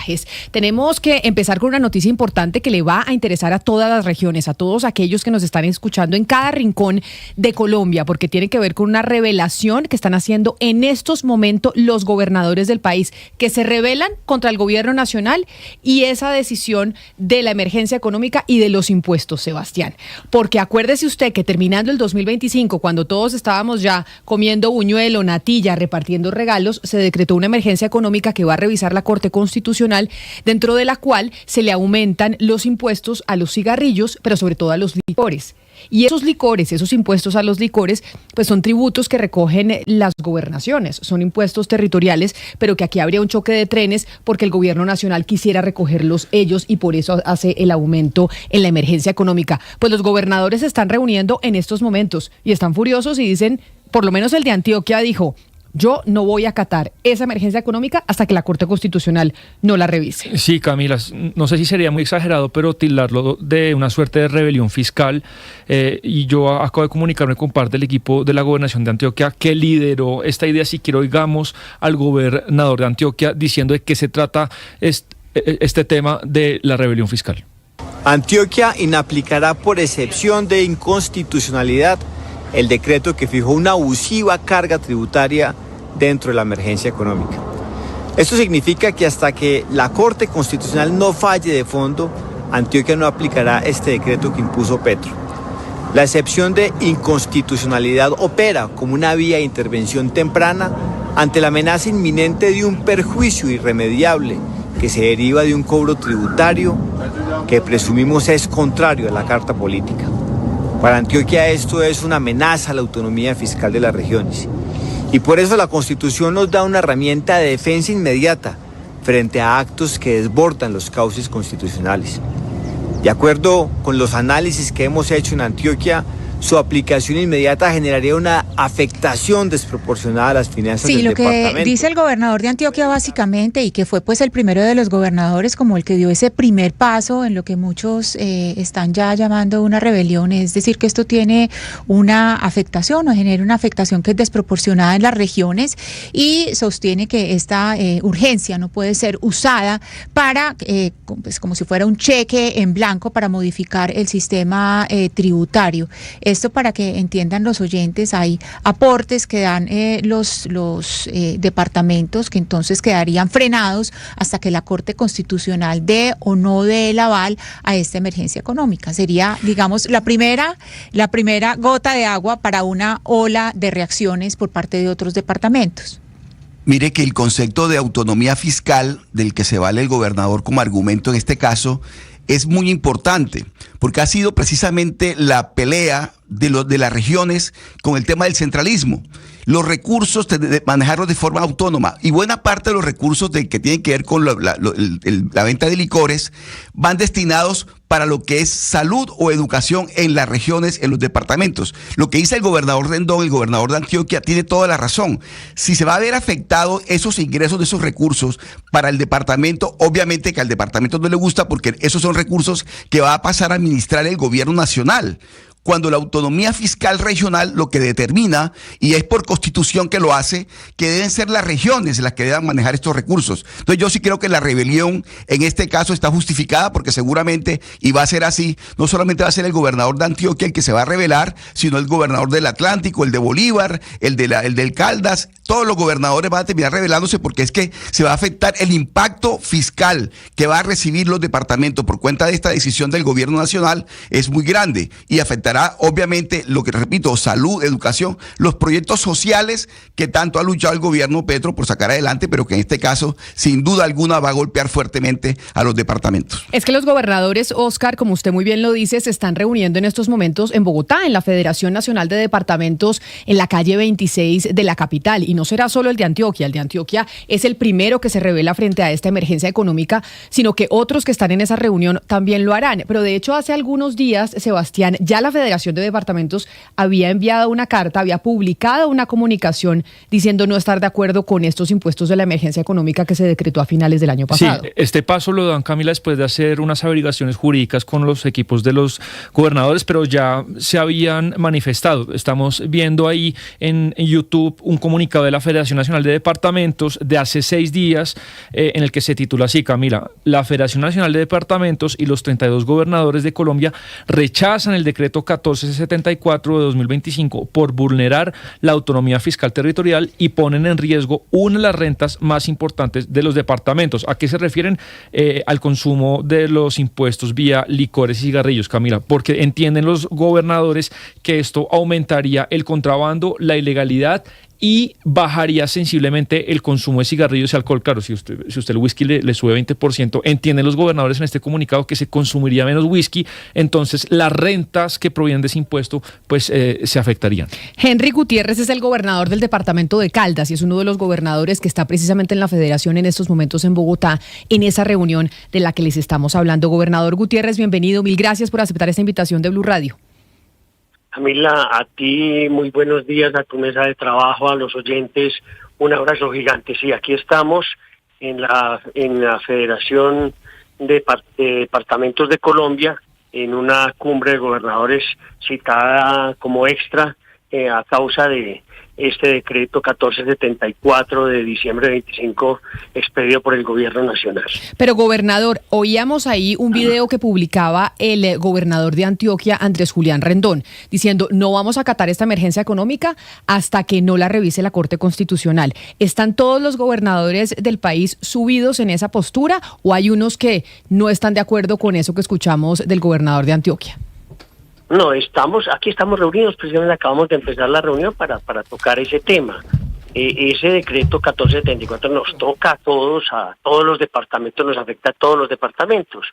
mensajes. Tenemos que empezar con una noticia importante que le va a interesar a todas las regiones, a todos aquellos que nos están escuchando en cada rincón de Colombia, porque tiene que ver con una revelación que están haciendo en estos momentos los gobernadores del país, que se rebelan contra el gobierno nacional y esa decisión de la emergencia económica y de los impuestos, Sebastián. Porque acuérdese usted que terminando el 2025, cuando todos estábamos ya comiendo buñuelo, natilla, repartiendo regalos, se decretó una emergencia económica que va a revisar la Corte Constitucional, dentro de la cual se le aumentan los impuestos a los cigarrillos, pero sobre todo a los licores. Y esos licores, esos impuestos a los licores, pues son tributos que recogen las gobernaciones, son impuestos territoriales, pero que aquí habría un choque de trenes porque el gobierno nacional quisiera recogerlos ellos y por eso hace el aumento en la emergencia económica. Pues los gobernadores se están reuniendo en estos momentos y están furiosos y dicen, por lo menos el de Antioquia dijo: yo no voy a acatar esa emergencia económica hasta que la Corte Constitucional no la revise. Sí, Camila, no sé si sería muy exagerado, pero tildarlo de una suerte de rebelión fiscal. Y yo acabo de comunicarme con parte del equipo de la Gobernación de Antioquia que lideró esta idea. Si quiero, oigamos al gobernador de Antioquia diciendo de qué se trata este tema de la rebelión fiscal. Antioquia inaplicará por excepción de inconstitucionalidad el decreto que fijó una abusiva carga tributaria dentro de la emergencia económica. Esto significa que hasta que la Corte Constitucional no falle de fondo, Antioquia no aplicará este decreto que impuso Petro. La excepción de inconstitucionalidad opera como una vía de intervención temprana ante la amenaza inminente de un perjuicio irremediable que se deriva de un cobro tributario que presumimos es contrario a la Carta Política. Para Antioquia esto es una amenaza a la autonomía fiscal de las regiones. Y por eso la Constitución nos da una herramienta de defensa inmediata frente a actos que desbordan los cauces constitucionales. De acuerdo con los análisis que hemos hecho en Antioquia, su aplicación inmediata generaría una afectación desproporcionada a las finanzas del departamento. Sí, lo que dice el gobernador de Antioquia básicamente, y que fue pues el primero de los gobernadores como el que dio ese primer paso en lo que muchos están ya llamando una rebelión, es decir, que esto tiene una afectación o genera una afectación que es desproporcionada en las regiones, y sostiene que esta urgencia no puede ser usada para, pues como si fuera un cheque en blanco para modificar el sistema tributario. Esto para que entiendan los oyentes, hay aportes que dan los departamentos que entonces quedarían frenados hasta que la Corte Constitucional dé o no dé el aval a esta emergencia económica. Sería, digamos, la primera gota de agua para una ola de reacciones por parte de otros departamentos. Mire que el concepto de autonomía fiscal del que se vale el gobernador como argumento en este caso es muy importante, porque ha sido precisamente la pelea de las regiones con el tema del centralismo. Los recursos, de manejarlos de forma autónoma, y buena parte de los recursos que tienen que ver con la venta de licores van destinados para lo que es salud o educación en las regiones, en los departamentos. Lo que dice el gobernador Rendón, el gobernador de Antioquia, tiene toda la razón. Si se va a ver afectado esos ingresos de esos recursos para el departamento, obviamente que al departamento no le gusta, porque esos son recursos que va a pasar a administrar el gobierno nacional, cuando la autonomía fiscal regional lo que determina, y es por constitución que lo hace, que deben ser las regiones las que deban manejar estos recursos. Entonces yo sí creo que la rebelión en este caso está justificada, porque seguramente, y va a ser así, no solamente va a ser el gobernador de Antioquia el que se va a rebelar, sino el gobernador del Atlántico, el de Bolívar, el del Caldas. Todos los gobernadores van a terminar rebelándose, porque es que se va a afectar el impacto fiscal que va a recibir los departamentos por cuenta de esta decisión del gobierno nacional, es muy grande, y afectará obviamente lo que repito, salud, educación, los proyectos sociales que tanto ha luchado el gobierno Petro por sacar adelante, pero que en este caso sin duda alguna va a golpear fuertemente a los departamentos. Es que los gobernadores, Oscar, como usted muy bien lo dice, se están reuniendo en estos momentos en Bogotá, en la Federación Nacional de Departamentos, en la calle 26 de la capital, y no será solo el de Antioquia es el primero que se revela frente a esta emergencia económica, sino que otros que están en esa reunión también lo harán. Pero de hecho hace algunos días, Sebastián, ya la Federación Federación de Departamentos había enviado una carta, había publicado una comunicación diciendo no estar de acuerdo con estos impuestos de la emergencia económica que se decretó a finales del año pasado. Sí, este paso lo dan, Camila, después de hacer unas averiguaciones jurídicas con los equipos de los gobernadores, pero ya se habían manifestado. Estamos viendo ahí en YouTube un comunicado de la Federación Nacional de Departamentos de hace 6 días en el que se titula así, Camila: la Federación Nacional de Departamentos y los 32 gobernadores de Colombia rechazan el decreto 1474 de 2025 por vulnerar la autonomía fiscal territorial y ponen en riesgo una de las rentas más importantes de los departamentos. ¿A qué se refieren? Al consumo de los impuestos vía licores y cigarrillos, Camila, porque entienden los gobernadores que esto aumentaría el contrabando, la ilegalidad y bajaría sensiblemente el consumo de cigarrillos y alcohol. Claro, si usted el whisky le sube 20%, entienden los gobernadores en este comunicado que se consumiría menos whisky, entonces las rentas que provienen de ese impuesto pues se afectarían. Henry Gutiérrez es el gobernador del departamento de Caldas y es uno de los gobernadores que está precisamente en la federación en estos momentos en Bogotá, en esa reunión de la que les estamos hablando. Gobernador Gutiérrez, bienvenido, mil gracias por aceptar esta invitación de Blue Radio. Camila, a ti muy buenos días, a tu mesa de trabajo, a los oyentes, un abrazo gigante. Sí, aquí estamos en la Federación de Departamentos de Colombia, en una cumbre de gobernadores citada como extra a causa de este decreto 1474 de diciembre 25 expedido por el gobierno nacional. Pero gobernador, oíamos ahí un video que publicaba el gobernador de Antioquia, Andrés Julián Rendón, diciendo no vamos a acatar esta emergencia económica hasta que no la revise la Corte Constitucional. ¿Están todos los gobernadores del país subidos en esa postura o hay unos que no están de acuerdo con eso que escuchamos del gobernador de Antioquia? No, aquí estamos reunidos, precisamente acabamos de empezar la reunión para tocar ese tema. Ese decreto 1474 nos toca a todos los departamentos, nos afecta a todos los departamentos.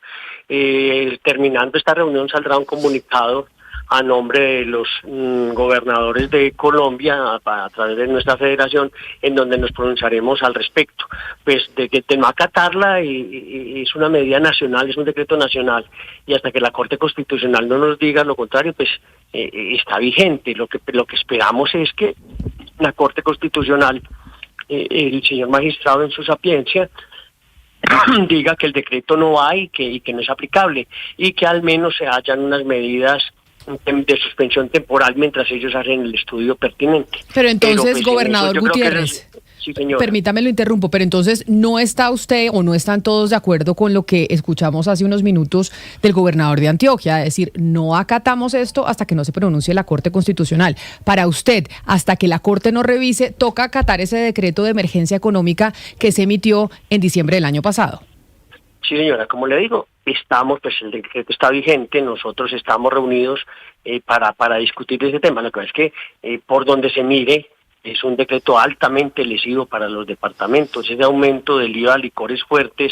Terminando esta reunión saldrá un comunicado a nombre de los gobernadores de Colombia a través de nuestra federación, en donde nos pronunciaremos al respecto. Pues de no acatarla es una medida nacional, es un decreto nacional, y hasta que la Corte Constitucional no nos diga lo contrario, pues está vigente. Lo que esperamos es que la Corte Constitucional, el señor magistrado en su sapiencia, diga que el decreto no va y que no es aplicable, y que al menos se hayan unas medidas de suspensión temporal mientras ellos hacen el estudio pertinente. Pero entonces, gobernador Gutiérrez, sí, permítame lo interrumpo, pero entonces no está usted o no están todos de acuerdo con lo que escuchamos hace unos minutos del gobernador de Antioquia, es decir, no acatamos esto hasta que no se pronuncie la Corte Constitucional. Para usted, hasta que la Corte no revise, toca acatar ese decreto de emergencia económica que se emitió en diciembre del año pasado. Sí, señora, como le digo, el decreto está vigente, nosotros estamos reunidos para discutir ese tema. Lo que pasa es que por donde se mire, es un decreto altamente lesivo para los departamentos. Ese aumento del IVA a licores fuertes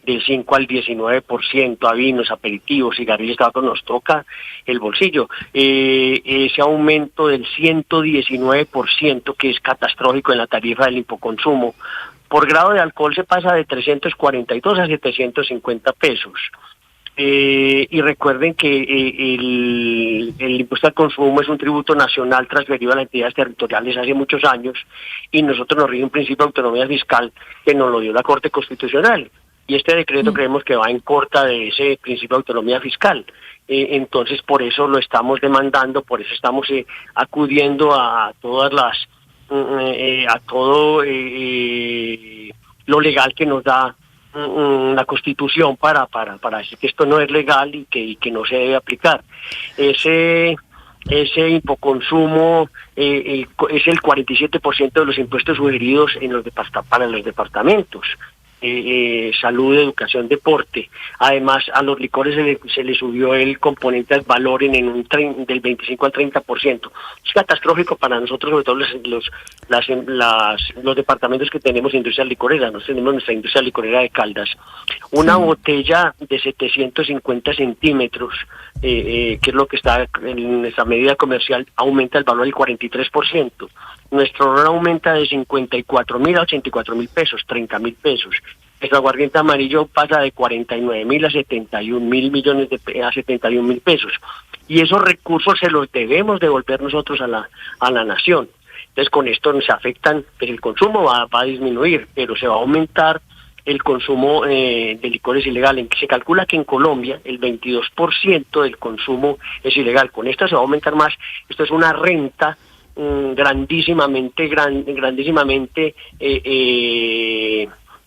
del 5 al 19%, a vinos, aperitivos, cigarrillos, tabaco, nos toca el bolsillo. Ese aumento del 119%, que es catastrófico en la tarifa del impoconsumo, por grado de alcohol se pasa de 342 a 750 pesos. Y recuerden que el impuesto al consumo es un tributo nacional transferido a las entidades territoriales hace muchos años, y nosotros nos rige un principio de autonomía fiscal que nos lo dio la Corte Constitucional. Y este decreto creemos que va en contra de ese principio de autonomía fiscal. Entonces, por eso lo estamos demandando, por eso estamos acudiendo a todas las a todo lo legal que nos da la Constitución para decir que esto no es legal y que no se debe aplicar. Ese impoconsumo es el 47% de los impuestos sugeridos para los departamentos. Salud, educación, deporte. Además, a los licores se le subió el componente al valor del 25 al 30%. Es catastrófico para nosotros, sobre todo los departamentos que tenemos industria licorera. Nosotros tenemos nuestra industria licorera de Caldas. Una botella de 750 centímetros, que es lo que está en nuestra medida comercial, aumenta el valor del 43%. Nuestro ron aumenta de 54.000 a 84.000 pesos, 30.000 pesos. el aguardiente amarillo pasa de 49.000 a 71.000 millones a 71.000 pesos. Y esos recursos se los debemos devolver nosotros a la nación. Entonces con esto nos afectan, pues el consumo va a disminuir, pero se va a aumentar el consumo de licores ilegales. Se calcula que en Colombia el 22% del consumo es ilegal. Con esto se va a aumentar más. Esto es una renta grandísimamente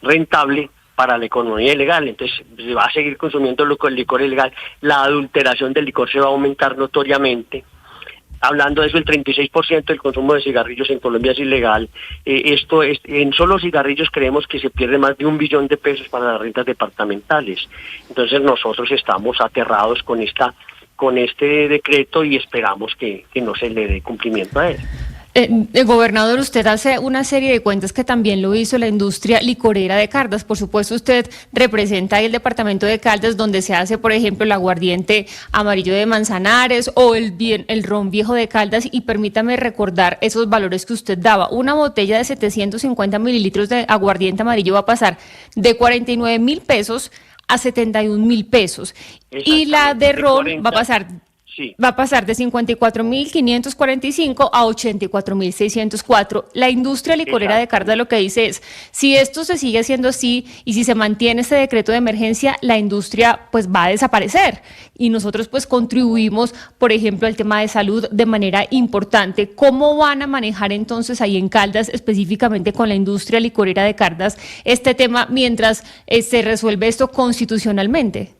rentable para la economía ilegal. Entonces se va a seguir consumiendo el licor ilegal. La adulteración del licor se va a aumentar notoriamente. Hablando de eso, el 36% del consumo de cigarrillos en Colombia es ilegal. Esto es, en solo cigarrillos creemos que se pierde más de 1 billón de pesos para las rentas departamentales. Entonces nosotros estamos aterrados con este decreto y esperamos que no se le dé cumplimiento a él. Gobernador, usted hace una serie de cuentas que también lo hizo la industria licorera de Caldas. Por supuesto, usted representa ahí el departamento de Caldas, donde se hace, por ejemplo, el aguardiente amarillo de Manzanares o el ron viejo de Caldas. Y permítame recordar esos valores que usted daba. Una botella de 750 mililitros de aguardiente amarillo va a pasar de 49.000 pesos a 71.000 pesos. Y la de ron va a pasar... Sí. Va a pasar de 54.545 a 84.604. La industria licorera de Caldas lo que dice es, si esto se sigue haciendo así y si se mantiene este decreto de emergencia, la industria pues va a desaparecer. Y nosotros pues contribuimos, por ejemplo, al tema de salud de manera importante. ¿Cómo van a manejar entonces ahí en Caldas, específicamente con la industria licorera de Caldas, este tema mientras se resuelve esto constitucionalmente?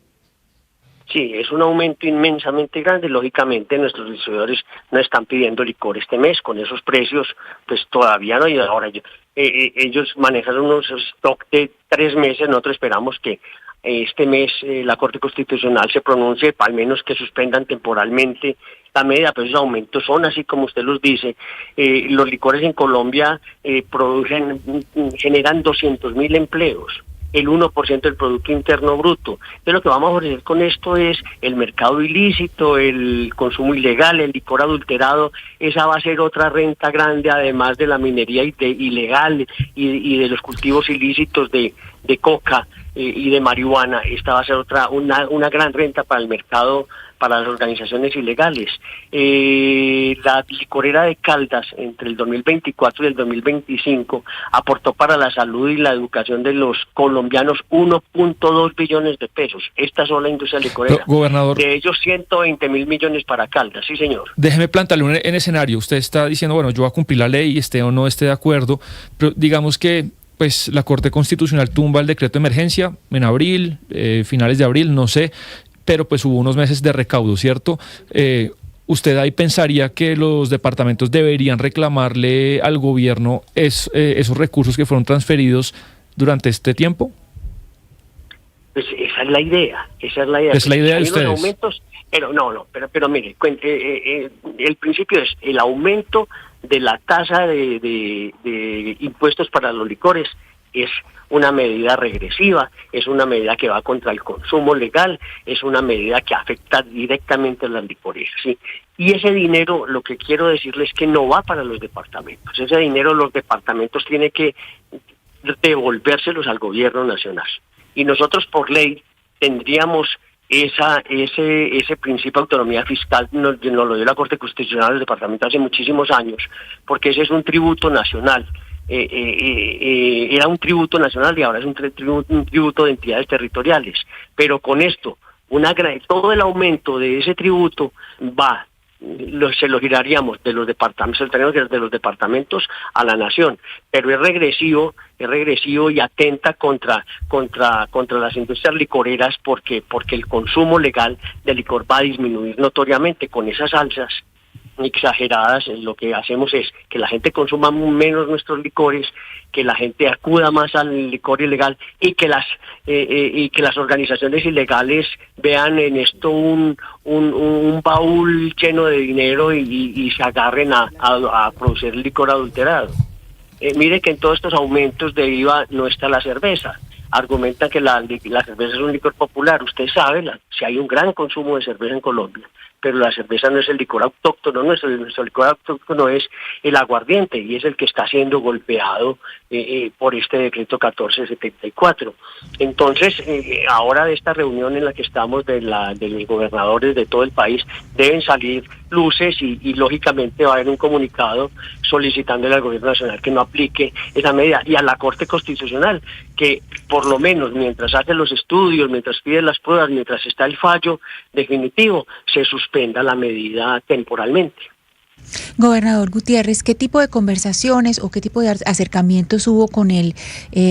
Sí, es un aumento inmensamente grande. Lógicamente nuestros distribuidores no están pidiendo licor este mes con esos precios, pues todavía no. Y ahora ellos manejan unos stock de 3 meses. Nosotros esperamos que este mes la Corte Constitucional se pronuncie, al menos que suspendan temporalmente la medida, pero esos aumentos son así como usted los dice. Los licores en Colombia generan 200.000 empleos. El 1% del Producto Interno Bruto. Entonces lo que vamos a ofrecer con esto es el mercado ilícito, el consumo ilegal, el licor adulterado. Esa va a ser otra renta grande, además de la minería ilegal y de los cultivos ilícitos de coca y de marihuana. Esta va a ser una gran renta para el mercado, para las organizaciones ilegales. La licorera de Caldas entre el 2024 y el 2025 aportó para la salud y la educación de los colombianos 1.2 billones de pesos. Esta sola industria licorera. Gobernador, de ellos 120.000 millones para Caldas, sí señor. Déjeme plantearle un escenario. Usted está diciendo, bueno, yo voy a cumplir la ley, esté o no esté de acuerdo, pero digamos que pues la Corte Constitucional tumba el decreto de emergencia en abril, finales de abril, no sé, pero pues hubo unos meses de recaudo, ¿cierto? ¿Usted ahí pensaría que los departamentos deberían reclamarle al gobierno esos recursos que fueron transferidos durante este tiempo? Pues esa es la idea, Es la idea de ustedes. Aumentos, pero mire, el principio es el aumento de la tasa de impuestos para los licores. Es una medida regresiva, es una medida que va contra el consumo legal, es una medida que afecta directamente a las licoreras, ¿sí? Y ese dinero, lo que quiero decirles es que no va para los departamentos. Ese dinero los departamentos tienen que devolvérselos al gobierno nacional. Y nosotros por ley tendríamos ese principio de autonomía fiscal, nos lo dio la Corte Constitucional del departamento hace muchísimos años, porque ese es un tributo nacional. Era un tributo nacional y ahora es un tributo de entidades territoriales, pero con esto todo el aumento de ese tributo se lo giraríamos de los departamentos a la nación, pero es regresivo y atenta contra las industrias licoreras porque el consumo legal de licor va a disminuir notoriamente con esas alzas exageradas. Lo que hacemos es que la gente consuma menos nuestros licores, que la gente acuda más al licor ilegal y que las organizaciones ilegales vean en esto un baúl lleno de dinero y se agarren a producir licor adulterado. Mire que en todos estos aumentos de IVA no está la cerveza. argumentan que la cerveza es un licor popular. Usted sabe, si hay un gran consumo de cerveza en Colombia, pero la cerveza no es el licor autóctono, nuestro licor autóctono es el aguardiente y es el que está siendo golpeado por este decreto 1474. Entonces, ahora de esta reunión en la que estamos de los gobernadores de todo el país, deben salir luces y lógicamente va a haber un comunicado solicitándole al gobierno nacional que no aplique esa medida y a la Corte Constitucional que por lo menos mientras hace los estudios, mientras pide las pruebas, mientras está el fallo definitivo, se suspenda la medida temporalmente. Gobernador Gutiérrez, ¿qué tipo de conversaciones o qué tipo de acercamientos hubo con el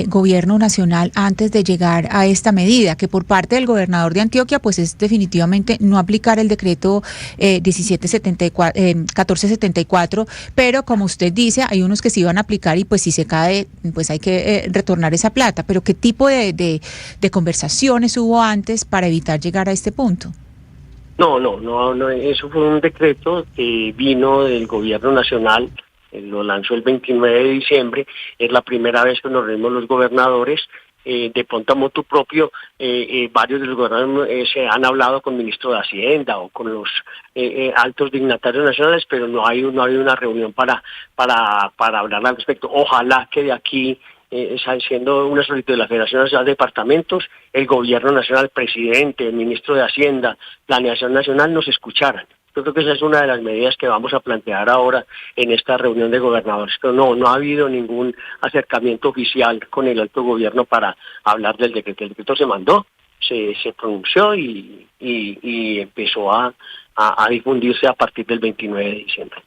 gobierno nacional antes de llegar a esta medida? Que por parte del gobernador de Antioquia, pues es definitivamente no aplicar el decreto 1474, pero como usted dice, hay unos que se iban a aplicar y pues si se cae, pues hay que retornar esa plata. Pero ¿qué tipo de conversaciones hubo antes para evitar llegar a este punto? No, eso fue un decreto que vino del gobierno nacional, lo lanzó el 29 de diciembre, es la primera vez que nos reunimos los gobernadores, de pronto a motu propio, varios de los gobernadores se han hablado con el ministro de Hacienda o con los altos dignatarios nacionales, pero no hay una reunión para hablar al respecto. Ojalá que de aquí, siendo una solicitud de la Federación Nacional de Departamentos, el gobierno nacional, presidente, el ministro de Hacienda, Planeación Nacional nos escucharan. Yo creo que esa es una de las medidas que vamos a plantear ahora en esta reunión de gobernadores. Pero no ha habido ningún acercamiento oficial con el alto gobierno para hablar del decreto. El decreto se mandó, se pronunció y empezó a difundirse a partir del 29 de diciembre.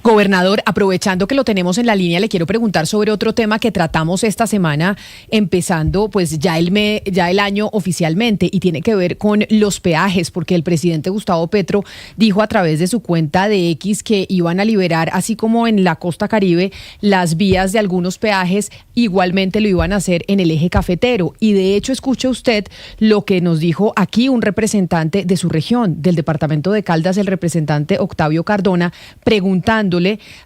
Gobernador, aprovechando que lo tenemos en la línea, le quiero preguntar sobre otro tema que tratamos esta semana, empezando pues ya el año oficialmente, y tiene que ver con los peajes, porque el presidente Gustavo Petro dijo a través de su cuenta de X que iban a liberar, así como en la costa Caribe, las vías de algunos peajes, igualmente lo iban a hacer en el eje cafetero. Y de hecho, escuche usted lo que nos dijo aquí un representante de su región, del departamento de Caldas, el representante Octavio Cardona, preguntándole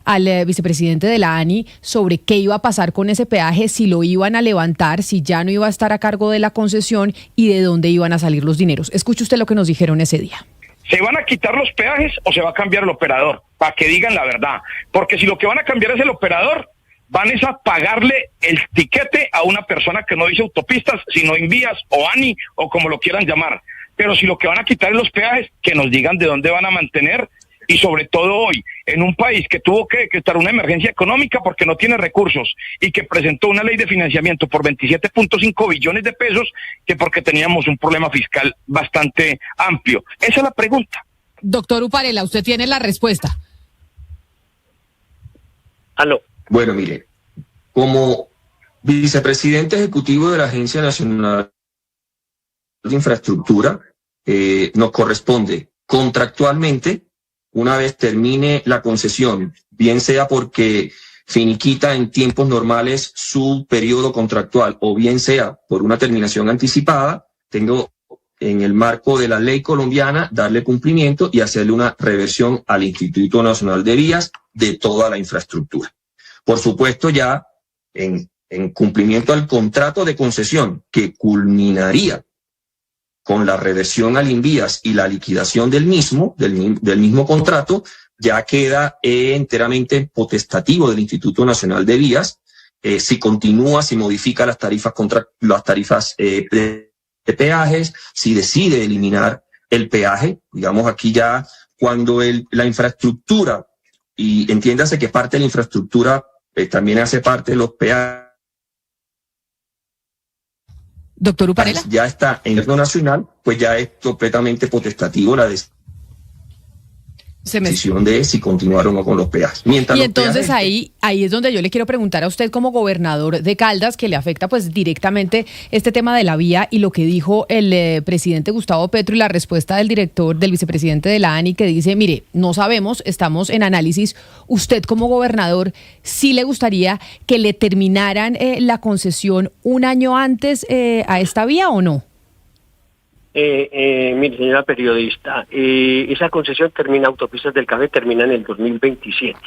al vicepresidente de la ANI sobre qué iba a pasar con ese peaje, si lo iban a levantar, si ya no iba a estar a cargo de la concesión y de dónde iban a salir los dineros. Escuche usted lo que nos dijeron ese día. ¿Se van a quitar los peajes o se va a cambiar el operador? Para que digan la verdad. Porque si lo que van a cambiar es el operador, van a pagarle el tiquete a una persona que no dice autopistas, sino Invías o ANI o como lo quieran llamar. Pero si lo que van a quitar es los peajes, que nos digan de dónde van a mantener. Y sobre todo hoy, en un país que tuvo que estar una emergencia económica porque no tiene recursos y que presentó una ley de financiamiento por 27.5 billones de pesos, que porque teníamos un problema fiscal bastante amplio. Esa es la pregunta. Doctor Uparela, usted tiene la respuesta. Aló. Bueno, mire, como vicepresidente ejecutivo de la Agencia Nacional de Infraestructura, nos corresponde contractualmente, una vez termine la concesión, bien sea porque finiquita en tiempos normales su periodo contractual o bien sea por una terminación anticipada, tengo en el marco de la ley colombiana darle cumplimiento y hacerle una reversión al Instituto Nacional de Vías de toda la infraestructura. Por supuesto, ya en cumplimiento al contrato de concesión que culminaría con la reversión al Invías y la liquidación del mismo contrato, ya queda enteramente potestativo del Instituto Nacional de Vías, si continúa, si modifica las tarifas de peajes, si decide eliminar el peaje. Digamos, aquí ya cuando la infraestructura, y entiéndase que parte de la infraestructura también hace parte de los peajes, Doctor Uparela. ya está en el gobierno nacional, pues ya es completamente potestativo la decisión de si continuar o no con los peajes. Mientras y entonces peajes, ahí es donde yo le quiero preguntar a usted como gobernador de Caldas, que le afecta pues directamente este tema de la vía y lo que dijo el presidente Gustavo Petro y la respuesta del vicepresidente de la ANI, que dice, mire, no sabemos, estamos en análisis. Usted como gobernador, ¿sí le gustaría que le terminaran la concesión un año antes a esta vía o no? Mire, señora periodista, esa concesión Autopistas del Café termina en el 2027.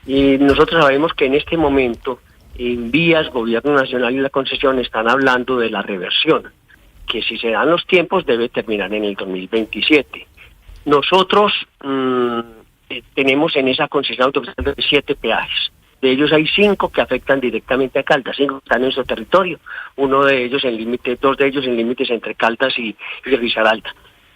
Y nosotros sabemos que en este momento en vías, Gobierno Nacional y la concesión están hablando de la reversión, que si se dan los tiempos debe terminar en el 2027. Nosotros tenemos en esa concesión autopista 7 peajes. De ellos hay 5 que afectan directamente a Caldas, 5 que están en nuestro territorio, dos de ellos en límites entre Caldas y Risaralda.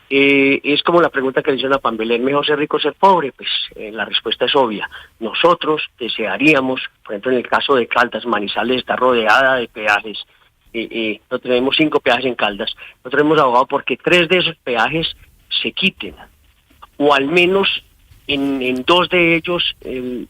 Es como la pregunta que le hizo a Pambelén, ¿mejor ser rico o ser pobre? Pues la respuesta es obvia. Nosotros desearíamos, por ejemplo en el caso de Caldas, Manizales está rodeada de peajes, no tenemos 5 peajes en Caldas, nosotros hemos abogado porque 3 de esos peajes se quiten, o al menos en 2 de ellos, 3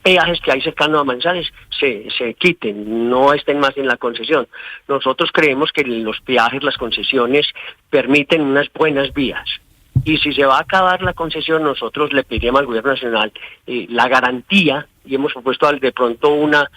peajes que hay cercanos a Manizales se quiten, no estén más en la concesión. Nosotros creemos que los peajes, las concesiones, permiten unas buenas vías. Y si se va a acabar la concesión, nosotros le pediríamos al Gobierno Nacional la garantía, y hemos propuesto de pronto una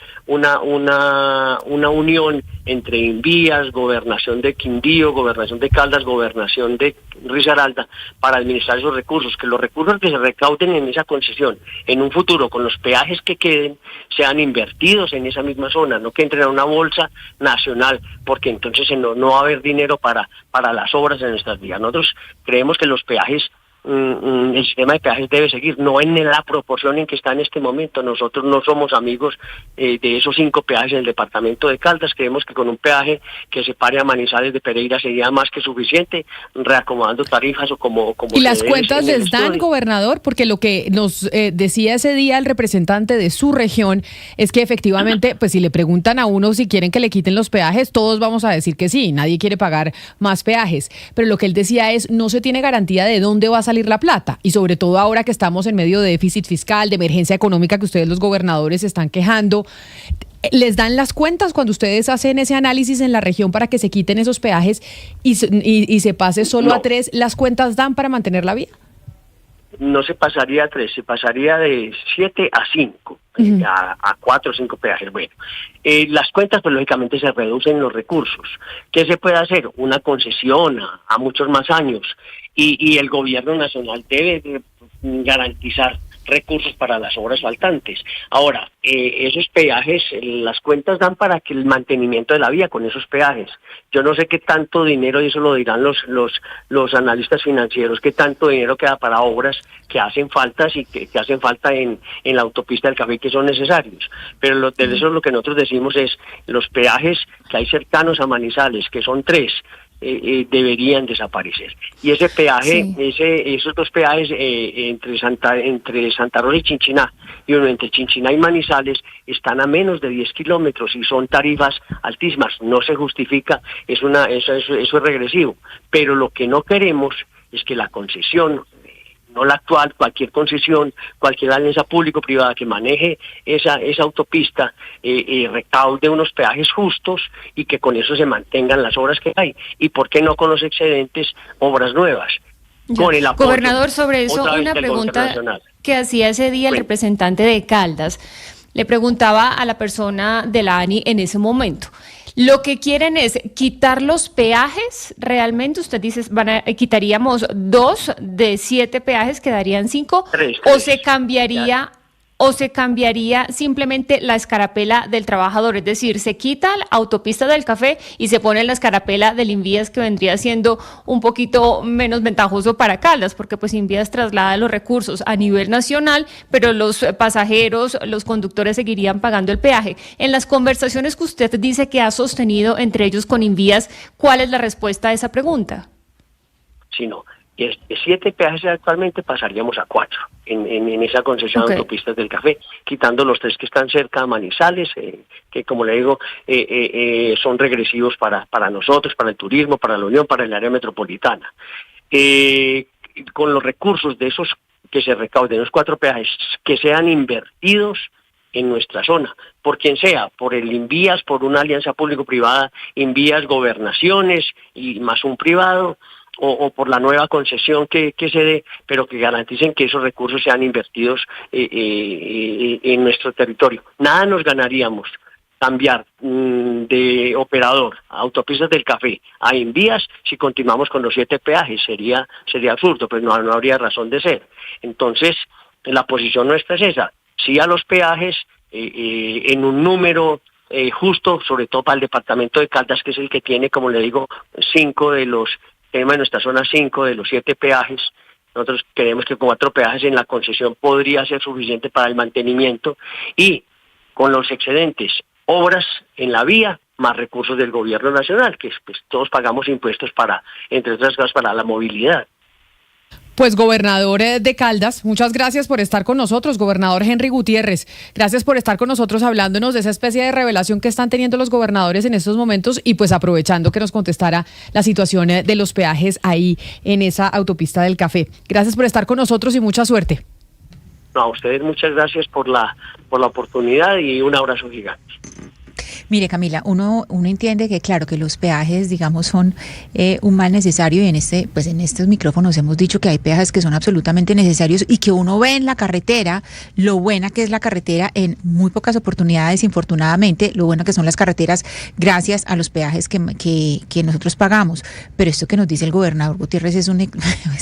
unión entre Invías, Gobernación de Quindío, Gobernación de Caldas, Gobernación de Risaralda, para administrar esos recursos, que los recursos que se recauden en esa concesión, en un futuro, con los peajes que queden, sean invertidos en esa misma zona, no que entren a una bolsa nacional, porque entonces no va a haber dinero para las obras en nuestras vías. Nosotros creemos que los peajes, el sistema de peajes debe seguir, no en la proporción en que está en este momento. Nosotros no somos amigos de esos 5 peajes en el departamento de Caldas. Creemos que con un peaje que separe a Manizales de Pereira sería más que suficiente, reacomodando tarifas o como ¿Y las cuentas les dan, gobernador? Porque lo que nos decía ese día el representante de su región es que efectivamente, pues si le preguntan a uno si quieren que le quiten los peajes, todos vamos a decir que sí, nadie quiere pagar más peajes. Pero lo que él decía es, no se tiene garantía de dónde va a salir la plata, y sobre todo ahora que estamos en medio de déficit fiscal, de emergencia económica que ustedes los gobernadores están quejando. ¿Les dan las cuentas cuando ustedes hacen ese análisis en la región para que se quiten esos peajes y se pase solo a 3? ¿Las cuentas dan para mantener la vía? No se pasaría a 3, se pasaría de 7 a 5, a 4 o 5 peajes. Bueno, las cuentas pues lógicamente se reducen los recursos. ¿Qué se puede hacer? Una concesión a muchos más años, y el Gobierno Nacional debe garantizar recursos para las obras faltantes. Ahora, esos peajes, las cuentas dan para que el mantenimiento de la vía con esos peajes. Yo no sé qué tanto dinero, y eso lo dirán los analistas financieros, qué tanto dinero queda para obras que hacen faltas y que hacen falta en la autopista del Café, que son necesarios. Pero de eso lo que nosotros decimos es, los peajes que hay cercanos a Manizales, que son 3, deberían desaparecer. Y ese peaje, esos 2 peajes entre Santa Rosa y Chinchiná, y uno entre Chinchiná y Manizales, están a menos de 10 kilómetros y son tarifas altísimas. No se justifica, eso es regresivo. Pero lo que no queremos es que la concesión, no la actual, cualquier concesión, cualquier alianza público-privada que maneje esa autopista, recaude unos peajes justos y que con eso se mantengan las obras que hay. ¿Y por qué no con los excedentes obras nuevas? Con el apoyo, gobernador, sobre eso una pregunta que hacía ese día el representante de Caldas. Le preguntaba a la persona de la ANI en ese momento. Lo que quieren es quitar los peajes, realmente usted dice, quitaríamos 2 de 7 peajes, quedarían 5, 3, o se cambiaría simplemente la escarapela del trabajador, es decir, se quita la autopista del Café y se pone la escarapela del Invías, que vendría siendo un poquito menos ventajoso para Caldas, porque pues Invías traslada los recursos a nivel nacional, pero los pasajeros, los conductores seguirían pagando el peaje. En las conversaciones que usted dice que ha sostenido entre ellos con Invías, ¿cuál es la respuesta a esa pregunta? Sí, no. De 7 peajes actualmente pasaríamos a 4 en esa concesión de autopistas del Café, quitando los 3 que están cerca de Manizales, que como le digo, son regresivos para nosotros, para el turismo, para la Unión, para el área metropolitana. Con los recursos de esos que se recauden, los 4 peajes, que sean invertidos en nuestra zona, por quien sea, por el Invías, por una alianza público-privada, Invías, gobernaciones y más un privado, o por la nueva concesión que se dé, pero que garanticen que esos recursos sean invertidos en nuestro territorio. Nada nos ganaríamos cambiar de operador a Autopistas del Café a Invías si continuamos con los 7 peajes. Sería absurdo, pues no habría razón de ser. Entonces, la posición nuestra es esa. sí a los peajes en un número justo, sobre todo para el departamento de Caldas, que es el que tiene, como le digo, 5 de los, tenemos en nuestra zona 5 de los 7 peajes. Nosotros creemos que con 4 peajes en la concesión podría ser suficiente para el mantenimiento, y con los excedentes, obras en la vía, más recursos del gobierno nacional, que pues todos pagamos impuestos para, entre otras cosas, para la movilidad. Pues gobernador de Caldas, muchas gracias por estar con nosotros, gobernador Henry Gutiérrez. Gracias por estar con nosotros hablándonos de esa especie de revelación que están teniendo los gobernadores en estos momentos, y pues aprovechando que nos contestara la situación de los peajes ahí en esa autopista del Café. Gracias por estar con nosotros y mucha suerte. No, a ustedes muchas gracias por la oportunidad, y un abrazo gigante. Mire, Camila, uno entiende que claro que los peajes, digamos, son un mal necesario, y en estos micrófonos hemos dicho que hay peajes que son absolutamente necesarios y que uno ve en la carretera lo buena que es la carretera en muy pocas oportunidades, infortunadamente, lo buena que son las carreteras gracias a los peajes que nosotros pagamos. Pero esto que nos dice el gobernador Gutiérrez es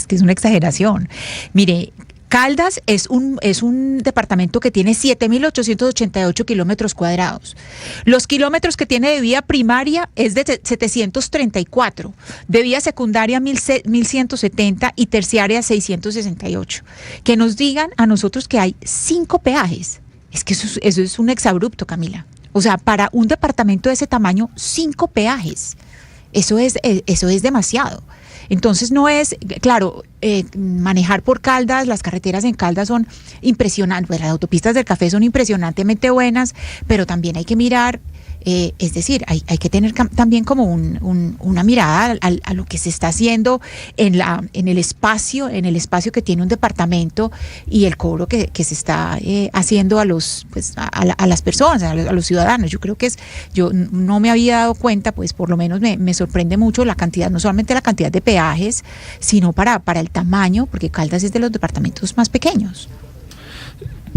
que es una exageración. Mire, Caldas es un departamento que tiene 7.888 kilómetros cuadrados. Los kilómetros que tiene de vía primaria es de 734, de vía secundaria 1.170 y terciaria 668. Que nos digan a nosotros que hay 5 peajes. Es que eso es un exabrupto, Camila. O sea, para un departamento de ese tamaño, 5 peajes. Eso es demasiado. Entonces no es, claro, manejar por Caldas, las carreteras en Caldas son impresionantes, pues las autopistas del Café son impresionantemente buenas, pero también hay que mirar, es decir, hay que tener también como una mirada a lo que se está haciendo en el espacio que tiene un departamento, y el cobro que se está haciendo a las personas, a los ciudadanos. Yo creo que yo no me había dado cuenta, pues por lo menos me sorprende mucho la cantidad, no solamente la cantidad de peajes, sino para el tamaño, porque Caldas es de los departamentos más pequeños.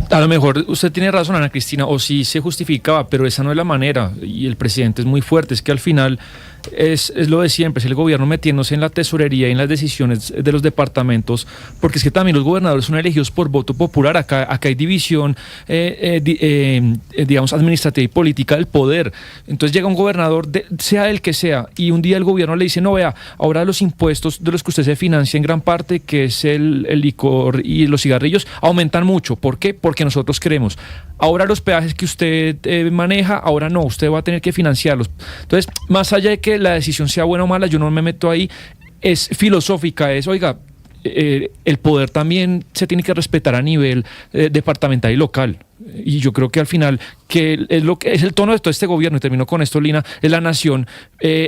A lo mejor usted tiene razón, Ana Cristina, o sí se justificaba, pero esa no es la manera, y el presidente es muy fuerte. Es que al final es lo de siempre, es el gobierno metiéndose en la tesorería y en las decisiones de los departamentos, porque es que también los gobernadores son elegidos por voto popular. Acá hay división, digamos, administrativa y política del poder. Entonces llega un gobernador, sea el que sea, y un día el gobierno le dice, no, vea, ahora los impuestos de los que usted se financia en gran parte, que es el licor y los cigarrillos, aumentan mucho. ¿Por qué? Porque nosotros queremos. Ahora los peajes que usted maneja, ahora no, usted va a tener que financiarlos. Entonces, más allá de que la decisión sea buena o mala, yo no me meto ahí, es filosófica, oiga, el poder también se tiene que respetar a nivel departamental y local. Y yo creo que al final, que es lo que es el tono de todo este gobierno, y termino con esto, Lina, es la nación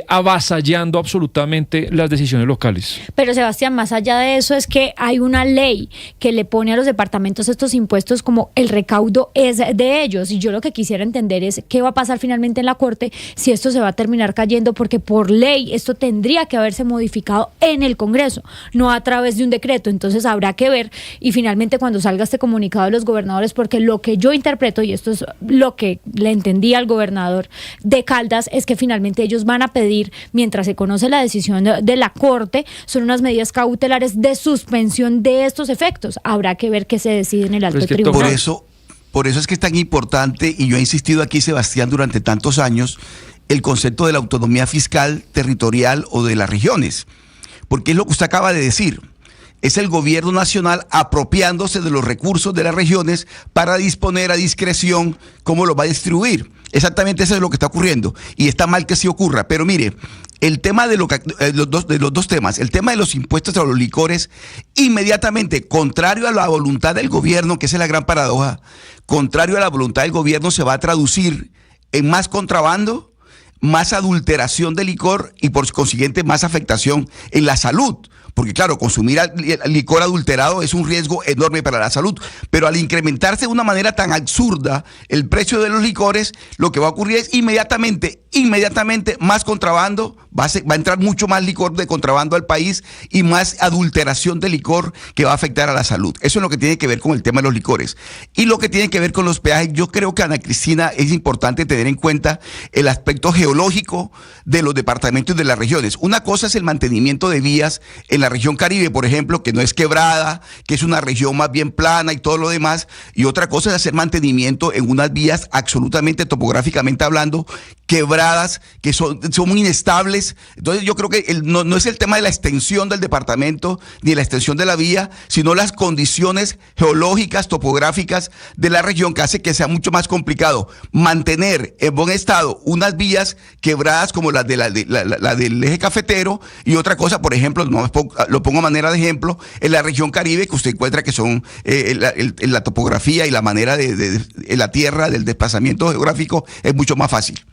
avasallando absolutamente las decisiones locales. Pero Sebastián, más allá de eso, es que hay una ley que le pone a los departamentos estos impuestos como el recaudo es de ellos, y yo lo que quisiera entender es qué va a pasar finalmente en la Corte, si esto se va a terminar cayendo, porque por ley esto tendría que haberse modificado en el Congreso, no a través de un decreto. Entonces habrá que ver, y finalmente cuando salga este comunicado de los gobernadores, porque lo que yo interpreto, y esto es lo que le entendí al gobernador de Caldas, es que finalmente ellos van a pedir, mientras se conoce la decisión de la Corte, son unas medidas cautelares de suspensión de estos efectos. Habrá que ver qué se decide en el alto tribunal. Por eso es que es tan importante, y yo he insistido aquí, Sebastián, durante tantos años, el concepto de la autonomía fiscal, territorial o de las regiones, porque es lo que usted acaba de decir. Es el gobierno nacional apropiándose de los recursos de las regiones para disponer a discreción cómo los va a distribuir. Exactamente eso es lo que está ocurriendo, y está mal que sí ocurra. Pero mire, el tema de los dos temas, el tema de los impuestos a los licores, inmediatamente, contrario a la voluntad del gobierno, que esa es la gran paradoja, contrario a la voluntad del gobierno, se va a traducir en más contrabando, más adulteración de licor y por consiguiente más afectación en la salud. Porque claro, consumir licor adulterado es un riesgo enorme para la salud, pero al incrementarse de una manera tan absurda el precio de los licores, lo que va a ocurrir es inmediatamente más contrabando, va a entrar mucho más licor de contrabando al país y más adulteración de licor que va a afectar a la salud. Eso es lo que tiene que ver con el tema de los licores. Y lo que tiene que ver con los peajes, yo creo que, Ana Cristina, es importante tener en cuenta el aspecto geológico de los departamentos y de las regiones. Una cosa es el mantenimiento de vías en la región Caribe, por ejemplo, que no es quebrada, que es una región más bien plana y todo lo demás, y otra cosa es hacer mantenimiento en unas vías absolutamente, topográficamente hablando, quebradas, que son muy inestables. Entonces yo creo que no es el tema de la extensión del departamento ni la extensión de la vía, sino las condiciones geológicas, topográficas de la región, que hace que sea mucho más complicado mantener en buen estado unas vías quebradas como las de la del eje cafetero, y otra cosa, por ejemplo, lo pongo a manera de ejemplo, en la región Caribe, que usted encuentra que son la topografía y la manera de la tierra, del desplazamiento geográfico, es mucho más fácil.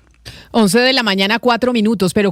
11 de la mañana, 4 minutos, pero